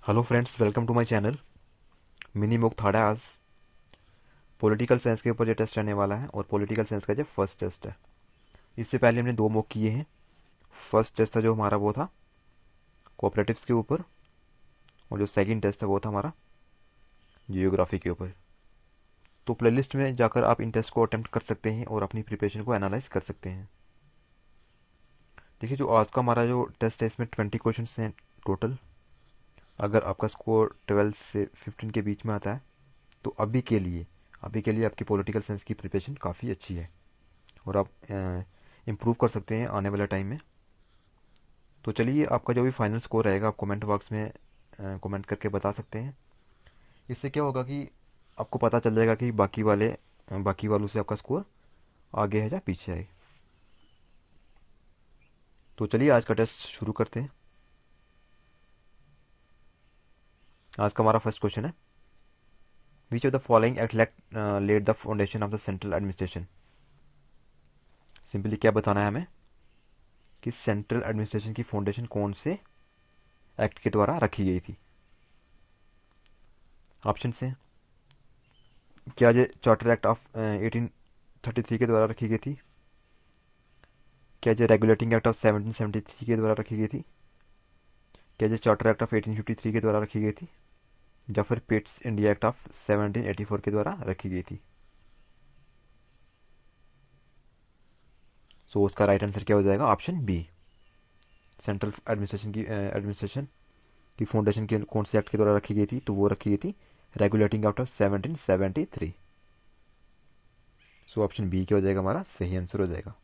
Hello friends, welcome to my channel. मिनी मुक थाड़ा आज पॉलिटिकल साइंस के ऊपर ये टेस्ट रहने वाला है और पॉलिटिकल साइंस का जो फर्स्ट टेस्ट है। इससे पहले हमने दो मुक किए हैं। फर्स्ट टेस्ट था जो हमारा वो था कोऑपरेटिव्स के ऊपर, और जो सेकंड टेस्ट था वो था हमारा जियोग्राफी के ऊपर। तो प्लेलिस्ट में जाकर आप इन टेस्ट को अटेम्प्ट कर सकते हैं और अपनी प्रिपरेशन को एनालाइज कर सकते हैं। देखिए, जो आज का हमारा जो टेस्ट है इसमें 20 क्वेश्चन हैं टोटल। अगर आपका स्कोर 12 से 15 के बीच में आता है तो अभी के लिए आपकी पॉलिटिकल साइंस की प्रिपरेशन काफ़ी अच्छी है और आप इम्प्रूव कर सकते हैं आने वाले टाइम में। तो चलिए, आपका जो भी फाइनल स्कोर रहेगा आप कमेंट बॉक्स में कमेंट करके बता सकते हैं। इससे क्या होगा कि आपको पता चल जाएगा कि बाकी वालों से आपका स्कोर आगे है या पीछे है। तो चलिए आज का टेस्ट शुरू करते हैं। आज का हमारा फर्स्ट क्वेश्चन है, which of the following act led the foundation of the central administration. Simply क्या बताना है हमें कि सेंट्रल एडमिनिस्ट्रेशन की फाउंडेशन कौन से एक्ट के द्वारा रखी गई थी। ऑप्शन से क्या ये चार्टर एक्ट ऑफ 1833 के द्वारा रखी गई थी, क्या ये रेगुलेटिंग एक्ट ऑफ 1773 के द्वारा रखी गई थी, क्या ये चार्टर एक्ट ऑफ 1853 के द्वारा रखी गई थी, या फिर पिट्स इंडिया एक्ट ऑफ 1784 के द्वारा रखी गई थी। सो उसका राइट आंसर क्या हो जाएगा, ऑप्शन बी। सेंट्रल एडमिनिस्ट्रेशन की फाउंडेशन के कौन से एक्ट के द्वारा रखी गई थी, तो वो रखी गई थी regulating act of 1773। So option B क्या हो जाएगा, हमारा सही आंसर हो जाएगा।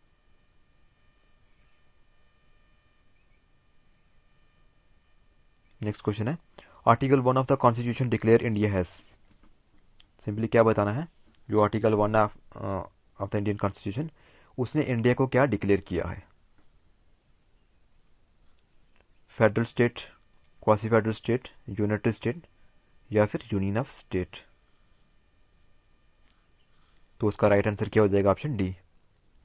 नेक्स्ट क्वेश्चन है, article 1 of the constitution declare India has. Simply क्या बताना है, जो article 1 of the Indian constitution उसने इंडिया को क्या डिक्लेयर किया है। Federal state, quasi federal state, united state, या फिर यूनियन ऑफ स्टेट। तो उसका राइट आंसर क्या हो जाएगा, option D,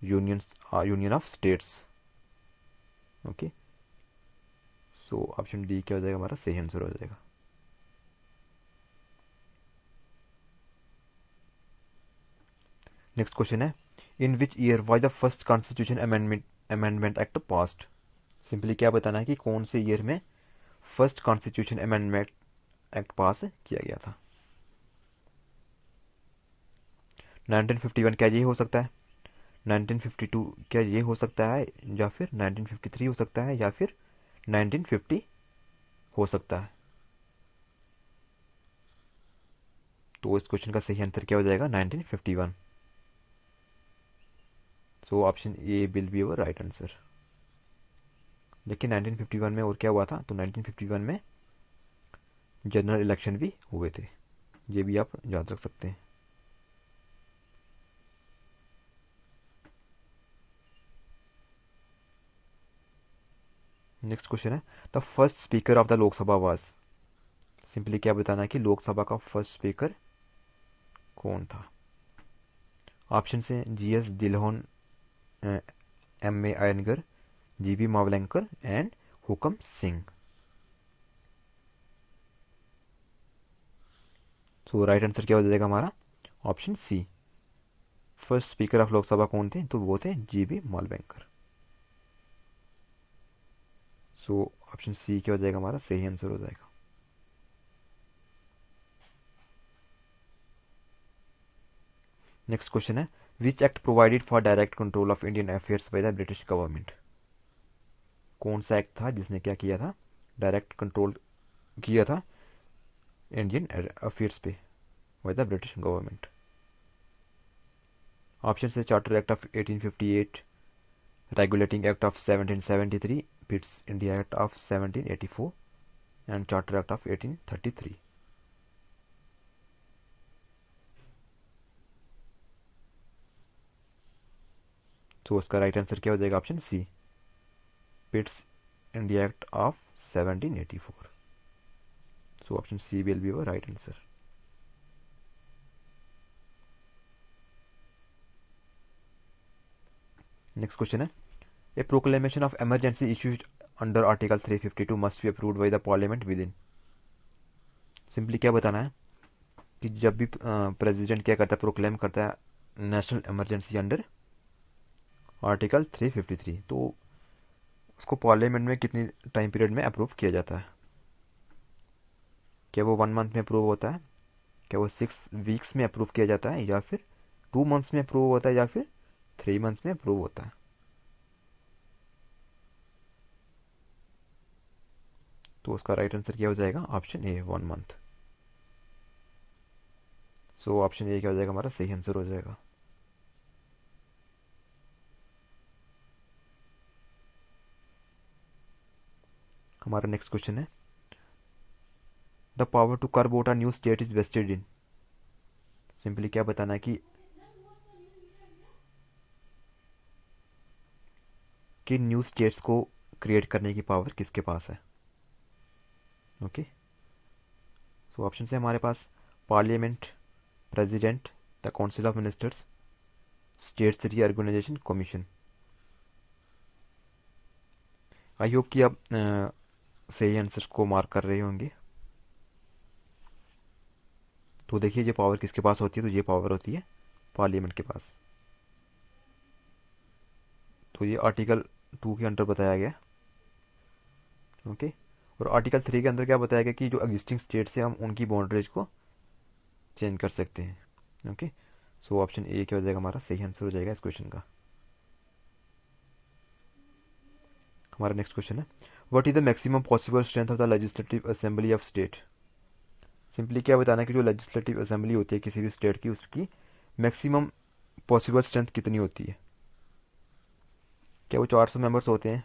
union union of states. Okay, so option D क्या हो जाएगा, हमारा सही आंसर हो जाएगा। नेक्स्ट क्वेश्चन है, in which year was the first constitution amendment act passed. Simply क्या बताना है कि कौन से ईयर में first constitution amendment act pass किया गया था। 1951 क्या ये हो सकता है, 1952 क्या ये हो सकता है, या फिर 1953 हो सकता है, या फिर 1950 हो सकता है। तो इस क्वेश्चन का सही आंसर क्या हो जाएगा, 1951। सो option A will be our right answer. लेकिन 1951 में और क्या हुआ था, तो 1951 में जनरल इलेक्शन भी हुए थे, ये भी आप याद रख सकते हैं। नेक्स्ट क्वेश्चन है, the first speaker of the Lok Sabha was. Simply क्या बताना है कि लोकसभा का फर्स्ट स्पीकर कौन था। ऑप्शन से GS Dhillon, M A Ayyangar, GB Mavalankar and Hukam Singh. So right answer क्या हो जाएगा हमारा, option C. First speaker of Lok Sabha कौन थे, तो वो थे GB Malvankar. So option C क्या हो जाएगा, हमारा सही आंसर हो जाएगा। नेक्स्ट क्वेश्चन है, which act provided for direct control of Indian affairs bye the British government. कौन सा एक्ट था जिसने क्या किया था, डायरेक्ट कंट्रोल किया था इंडियन अफेयर्स पे by the British government. Option है charter act of 1858, regulating act of 1773, Pitt's India act of 1784 and charter act of 1833। तो उसका राइट आंसर क्या हो जाएगा, option C, Pitt's India act of 1784। So option C will be our right answer. Next question है, a proclamation of emergency issued under article 352 must be approved by the parliament with in. Simply क्या बताना है कि जब भी president क्या करता है, प्रोक्लेम करता है नेशनल इमरजेंसी अंडर आर्टिकल 353, तो उसको पार्लियामेंट में कितनी टाइम पीरियड में अप्रूव किया जाता है? क्या वो 1 मंथ में अप्रूव होता है, क्या वो 6 वीक्स में अप्रूव किया जाता है, या फिर 2 मंथ्स में अप्रूव होता है, या फिर 3 मंथ्स में अप्रूव होता है? तो उसका राइट आंसर क्या हो जाएगा? Option A, 1 month. So option A क्या हो जाएगा? हमारा सही आंसर हो जाएगा। हमारा नेक्स्ट क्वेश्चन है, the power to carve out a new state is vested in. Simply क्या बताना है कि न्यू स्टेट्स को क्रिएट करने की पावर किसके पास है? ओके, सो ऑप्शन है हमारे पास parliament, president, the council of ministers, states reorganisation commission. I hope कि आप सही आंसर को मार्क कर रहे होंगे। तो देखिए, ये पावर किसके पास होती है? तो ये पावर होती है पार्लियामेंट के पास। तो ये आर्टिकल 2 के अंडर बताया गया। ओके, और आर्टिकल 3 के अंदर क्या बताया गया कि जो एग्जिस्टिंग स्टेट्स है हम उनकी बाउंड्रीज को चेंज कर सकते हैं। ओके, सो ऑप्शन ए क्या हो जाएगा? हमारा सही आंसर हो जाएगा इस क्वेश्चन का। हमारा नेक्स्ट क्वेश्चन है, what is the maximum possible strength of the legislative assembly of state. Simply क्या बताना है कि जो लेजिस्लेटिव असेंबली होती है किसी भी स्टेट की, उसकी मैक्सिमम पॉसिबल स्ट्रेंथ कितनी होती है? क्या वो 400 मेंबर्स होते हैं,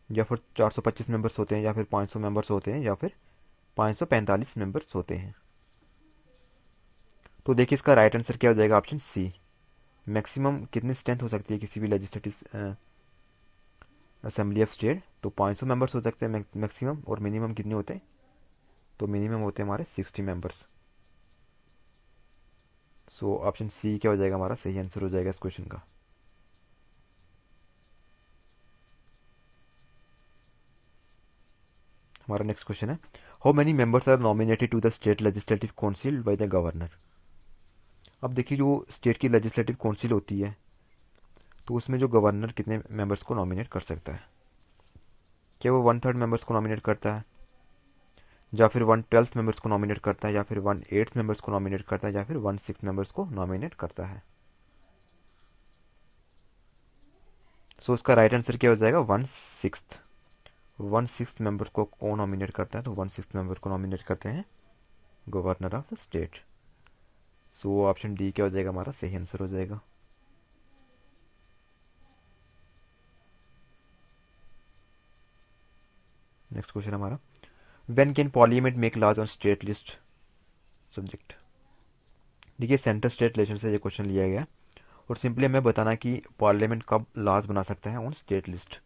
या फिर 425 मेंबर्स होते हैं, या फिर 500 मेंबर्स होते हैं, या फिर 545 मेंबर्स होते हैं? तो देखिए, इसका राइट आंसर क्या हो जाएगा? ऑप्शन सी, मैक्सिमम कितनी स्ट्रेंथ हो सकती है किसी भी लेजिस्लेटिव असेंबली ऑफ स्टेट? तो 500 मेंबर्स हो सकते हैं मैक्सिमम, और मिनिमम कितने होते हैं? तो मिनिमम होते हैं हमारे 60 मेंबर्स। सो ऑप्शन सी क्या हो जाएगा? हमारा सही आंसर हो जाएगा इस क्वेश्चन का। हमारा नेक्स्ट क्वेश्चन है, how many members are nominated to the state legislative council by the governor. अब देखिए, जो स्टेट की लेजिस्लेटिव काउंसिल होती है, तो उसमें जो गवर्नर कितने मेंबर्स को नॉमिनेट कर सकता है? क्या वो 1/3 मेंबर्स को नॉमिनेट करता है, या फिर 1/12 मेंबर्स को नॉमिनेट करता है, या फिर 1/8 मेंबर्स को नॉमिनेट करता है, या फिर 1/6 मेंबर्स को नॉमिनेट करता है? सो उसका राइट आंसर क्या हो जाएगा? 1/6। 1/6 मेंबर को कौन नॉमिनेट करता है? तो 1/6 मेंबर को नॉमिनेट करते हैं governor of the state. So option D क्या हो जाएगा? हमारा सही आंसर हो जाएगा। नेक्स्ट क्वेश्चन हमारा, when can parliament make laws on state list subject. देखिए, सेंटर स्टेट रिलेशन से ये क्वेश्चन लिया गया, और सिंपली हमें बताना कि पार्लियामेंट कब लॉज बना सकता है on state list.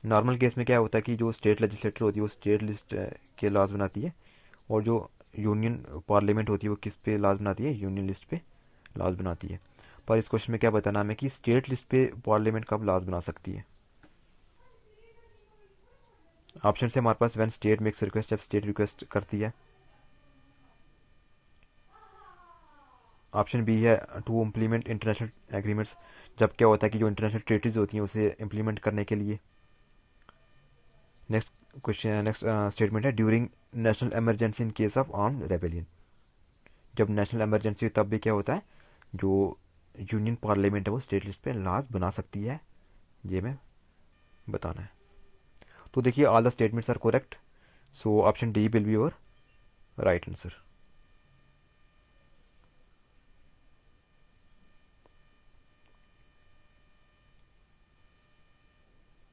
Normal case में क्या होता है कि जो स्टेट लेजिस्लेटर होती है वो स्टेट लिस्ट के लॉज बनाती है, और जो यूनियन पार्लियामेंट होती है वो किस पे लॉज बनाती है? यूनियन लिस्ट पे लॉज बनाती है। पर इस क्वेश्चन में क्या बताना हमें कि स्टेट लिस्ट पे पार्लियामेंट कब लॉज बना सकती है? ऑप्शन से हमारे पास, व्हेन स्टेट मेक्स रिक्वेस्ट, जब स्टेट रिक्वेस्ट करती है। ऑप्शन बी है टू इम्प्लीमेंट इंटरनेशनल एग्रीमेंट्स, जब क्या होता है कि जो इंटरनेशनल ट्रीटीज होती हैं उसे इम्प्लीमेंट करने के लिए। नेक्स्ट क्वेश्चन, नेक्स्ट स्टेटमेंट है, during national emergency in case of armed rebellion. जब नेशनल इमरजेंसी हो तब भी क्या होता है, जो यूनियन पार्लियामेंट है वो स्टेट लिस्ट पे लॉज बना सकती है, ये मैं बताना है। तो देखिए, all the statements are correct, so option D will be your right answer.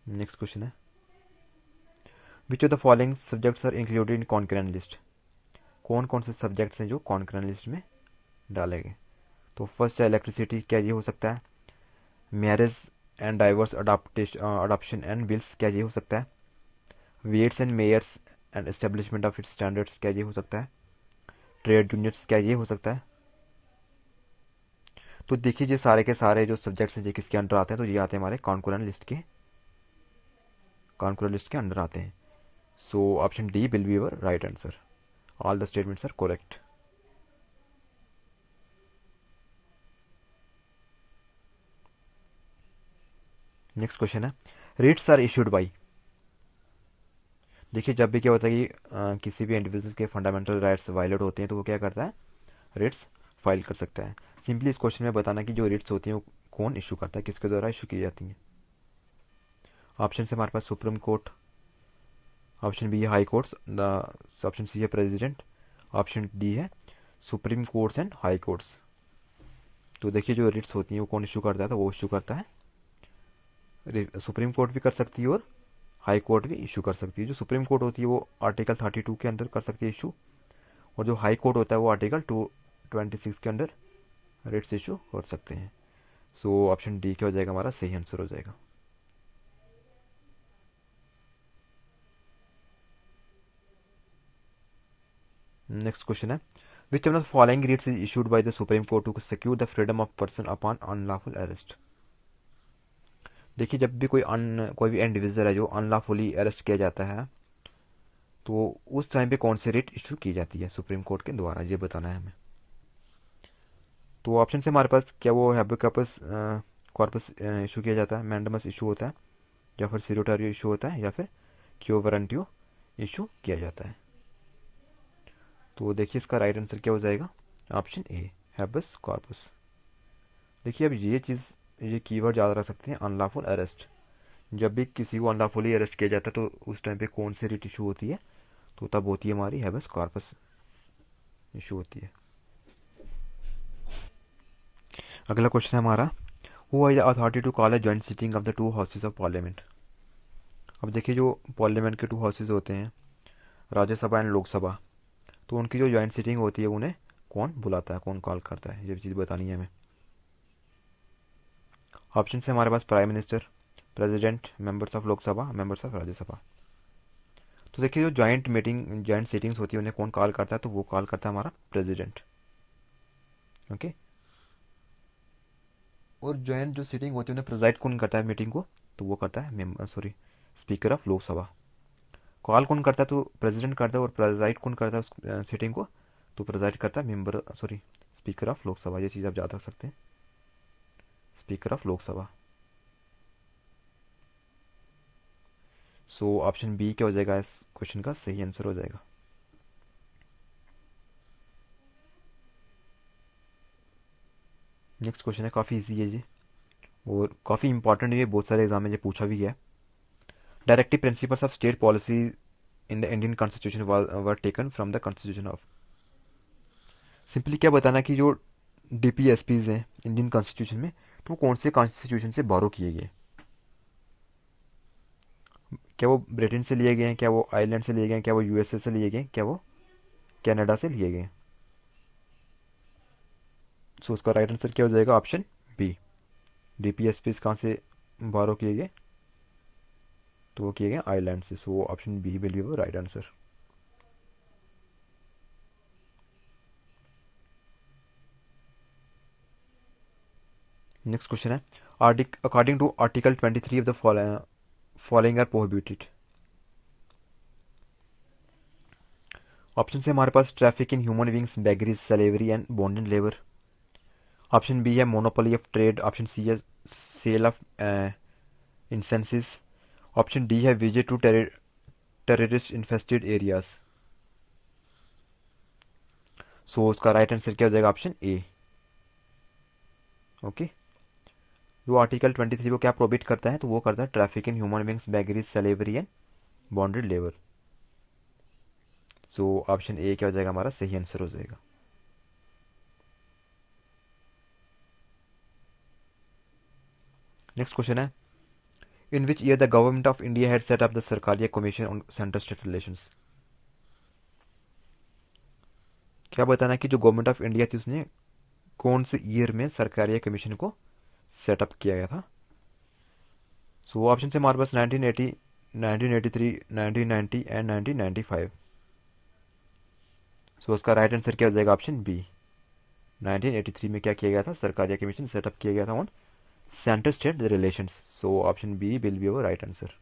Next question है, which of the following subjects are included in concurrent list. कौन कौन से सब्जेक्ट्स हैं जो कॉन्करेंट लिस्ट में डाले गए? तो फर्स्ट है इलेक्ट्रिसिटी, क्या ये हो सकता है? Marriage and divorce adoption and bills, क्या ये हो सकता है? Weights and measures and establishment of its standards, क्या ये हो सकता है? ट्रेड यूनिट्स, क्या ये हो सकता है? तो देखिए, ये सारे के सारे जो सब्जेक्ट्स हैं ये किसके अंडर आते हैं? तो ये आते हैं हमारे कॉन्करेंट लिस्ट के अंडर आते हैं। So option D will be your right answer. All the statements are correct. Next question है, रिट्स आर इशूड बाई। देखिए जब भी क्या होता है कि किसी भी इंडिविजुअल के फंडामेंटल राइट्स वायलेट होते हैं तो वो क्या करता है, रिट्स फाइल कर सकता है। सिंपली इस क्वेश्चन में बताना कि जो रिट्स होती हैं वो कौन इशू करता है, किसके द्वारा इशू की जाती हैं। ऑप्शन से हमारे पास सुप्रीम कोर्ट, ऑप्शन बी है हाई कोर्ट्स, ऑप्शन सी है प्रेसिडेंट, ऑप्शन डी है supreme courts and high courts. तो देखिए जो रिट्स होती हैं वो कौन इशू करता है, तो वो इशू करता है सुप्रीम कोर्ट भी कर सकती है और हाई कोर्ट भी इशू कर सकती है। जो सुप्रीम कोर्ट होती है वो आर्टिकल 32 के अंदर कर सकती है इशू, और जो हाई कोर्ट होता है वो आर्टिकल 226 के अंदर रिट्स इशू कर सकते हैं। सो ऑप्शन डी क्या हो जाएगा, हमारा सही आंसर हो जाएगा। नेक्स्ट क्वेश्चन है, which one of following writs is issued by the supreme court to secure the freedom of person upon unlawful arrest. देखिए जब भी कोई भी इंडिविजुअल है जो अनलॉफुली अरेस्ट किया जाता है तो उस टाइम पे कौन सी रिट इशू की जाती है सुप्रीम कोर्ट के द्वारा, ये बताना है हमें। तो ऑप्शन से हमारे पास क्या वो हैबेस कॉर्पस कॉर्पस इशू किया जाता है, मैंडेमस इशू होता है, या फिर सिरोटारियो इशू होता है, या फिर क्यो वारंटियो इशू किया जाता है। तो देखिए इसका राइट आंसर क्या हो जाएगा, ऑप्शन ए हैबेस कॉर्पस। देखिए अब ये कीवर्ड याद रख सकते हैं, अनलॉफुल अरेस्ट। जब भी किसी को अनलॉफुली अरेस्ट किया जाता है तो उस टाइम पे कौन सी रिट इशू होती है, तो तब होती है हमारी हैबेस कॉर्पस इशू होती है। अगला क्वेश्चन है हमारा, who has the authority to call a joint sitting of the two houses of parliament. अब देखिए जो पार्लियामेंट के टू हाउसेज होते हैं, राज्यसभा एंड लोकसभा, तो उनकी जो जॉइंट सिटिंग होती है उन्हें कौन बुलाता है, कौन कॉल करता है, ये चीज़ बतानी है हमें। ऑप्शन से हमारे पास prime minister, president, members of Lok Sabha, members of Rajya Sabha. तो देखिए जो जॉइंट सिटिंग्स होती है उन्हें कौन कॉल करता है, तो वो कॉल करता है हमारा प्रेसिडेंट। ओके। और जॉइंट जो सिटिंग होती है उन्हें प्रेजाइड कौन करता है मीटिंग को, तो वो करता है स्पीकर ऑफ लोकसभा। कॉल कौन करता है, तो प्रेसिडेंट करता है, और प्रेजाइड कौन करता है उस सिटिंग को, तो प्रेजाइड करता है स्पीकर ऑफ लोकसभा। ये चीज़ आप याद रख सकते हैं, speaker of Lok Sabha. So option B क्या हो जाएगा, इस क्वेश्चन का सही आंसर हो जाएगा। नेक्स्ट क्वेश्चन है, काफ़ी इजी है ये और काफ़ी इंपॉर्टेंट है, बहुत सारे एग्जाम में ये पूछा भी गया है। Directive principles of state policy in the Indian constitution were taken from the constitution of. Simply क्या बताना कि जो डीपीएसपीज हैं इंडियन कॉन्स्टिट्यूशन में, तो वो कौन से कॉन्स्टिट्यूशन से बोरो किए गए। क्या वो ब्रिटेन से लिए गए हैं, क्या वो आयरलैंड से लिए गए हैं, क्या वो यूएसए से लिए गए हैं, क्या वो कनाडा से लिए गए हैं। सो उसका राइट आंसर क्या हो जाएगा, ऑप्शन बी। डीपीएसपीज कहाँ से बोरो किए गए, तो वो किए गए आयरलैंड से। So option B will be वो राइट आंसर। नेक्स्ट क्वेश्चन है, according to article 23 of the following are prohibited. Option से हमारे पास traffic in human beings, beggaries, slavery and bonded labour. Option B है monopoly of trade, option C है sale of incenses, option D है visit to terrorist infested areas. So उसका right answer क्या हो जाएगा, ऑप्शन ए। ओके। जो article 23 को क्या प्रोहिबिट करता है, तो वो करता है traffic in human beings, beggaries, slavery and bonded labour. So option A क्या हो जाएगा, हमारा सही आंसर हो जाएगा। नेक्स्ट क्वेश्चन है, in which year the government of India had set up the Sarkaria commission on centre state relations. क्या बताना कि जो गवर्नमेंट ऑफ इंडिया थी उसने कौन से ईयर में सरकारिया कमीशन को सेटअप किया गया था। सो ऑप्शन से हमारे पास 1980, 1983, 1990 एंड 1995। सो उसका राइट आंसर क्या हो जाएगा, ऑप्शन बी। 1983 में क्या किया गया था, सरकारिया कमीशन सेटअप किया गया था on centre state relations. So option B will be our right answer.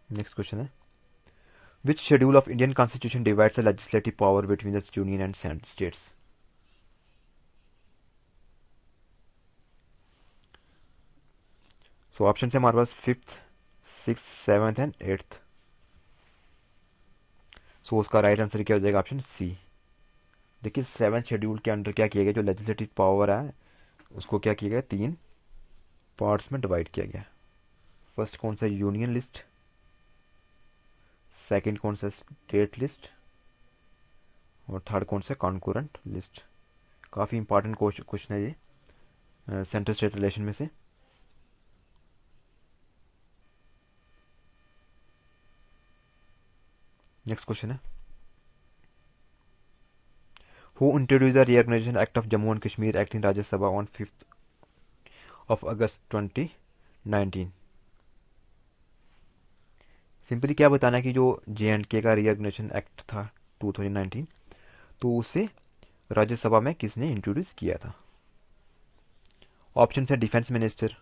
Next question है, which schedule of Indian constitution divides the legislative power between the union and states? So option है हमारे पास fifth, six, seventh and eighth. So उसका right answer क्या हो जाएगा? Option C. देखिए, seven schedule के अंडर क्या किया गया, जो लेजिस्लेटिव पावर है उसको क्या किया गया, तीन पार्ट्स में डिवाइड किया गया। फर्स्ट कौन सा, यूनियन लिस्ट। सेकंड कौन सा, स्टेट लिस्ट। और थर्ड कौन सा, कॉन्करेंट लिस्ट। काफ़ी इंपॉर्टेंट क्वेश्चन है ये सेंट्रल स्टेट रिलेशन में से। नेक्स्ट क्वेश्चन है, who introduce the reorganisation act of Jammu and Kashmir act in Rajya Sabha on 5th of August 2019? Simply क्या बताना है कि जो JNK का रीऑर्गेनाइजेशन एक्ट था 2019, तो उसे राज्यसभा में किसने इंट्रोड्यूस किया था? ऑप्शन है डिफेंस मिनिस्टर,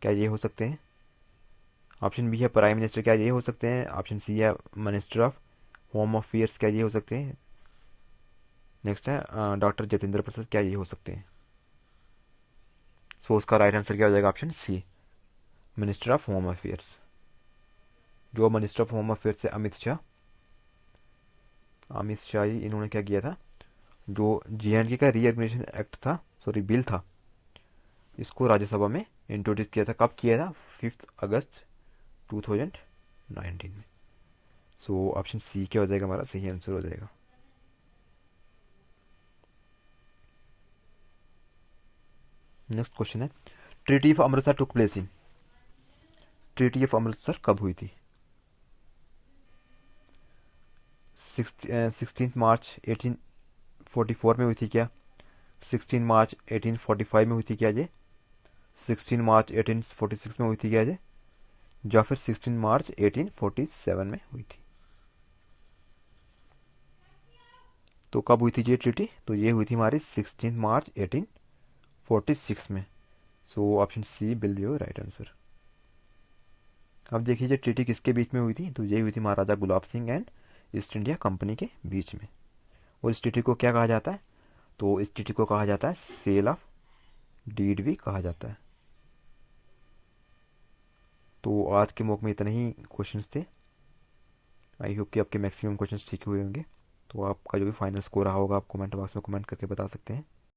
क्या ये हो सकते हैं? ऑप्शन बी है प्राइम मिनिस्टर, क्या ये हो सकते हैं? ऑप्शन सी है मिनिस्टर ऑफ होम अफेयर्स, क्या ये हो सकते हैं? नेक्स्ट है डॉक्टर जितेंद्र प्रसाद, क्या ये हो सकते हैं? सो उसका राइट आंसर क्या हो जाएगा? Option C, minister of home affairs. जो मिनिस्टर ऑफ होम अफेयर्स है अमित शाह जी, इन्होंने क्या किया था, जो JNK का रीऑर्गेनाइजेशन एक्ट था, सॉरी बिल था, इसको राज्यसभा में इंट्रोड्यूस किया था। कब किया था? 5 अगस्त 2019 में। सो ऑप्शन सी क्या हो जाएगा? हमारा सही आंसर हो जाएगा। नेक्स्ट क्वेश्चन है, treaty of Amritsar took place in, treaty of Amritsar कब हुई थी? 16 मार्च 1844 में हुई थी क्या? 16 मार्च 1845 में हुई थी क्या ये? 16 मार्च 1846 में हुई थी क्या ये? या फिर 16 मार्च 1847 में हुई थी? तो कब हुई थी ये ट्रीटी? तो ये हुई थी हमारी 16 मार्च 1846 में। So option C will be your right answer. अब देखिए, ये ट्रीटी किसके बीच में हुई थी? तो ये हुई थी Maharaja Gulab Singh and East India company के बीच में। और इस ट्रीटी को क्या कहा जाता है? तो इस ट्रीटी को कहा जाता है सेल ऑफ डीड भी कहा जाता है। तो आज के मॉक में इतने ही क्वेश्चंस थे। आई होप कि आपके मैक्सिमम क्वेश्चंस ठीक हुए होंगे। तो आपका जो भी फाइनल स्कोर रहा होगा आप कमेंट बॉक्स में कमेंट करके बता सकते हैं।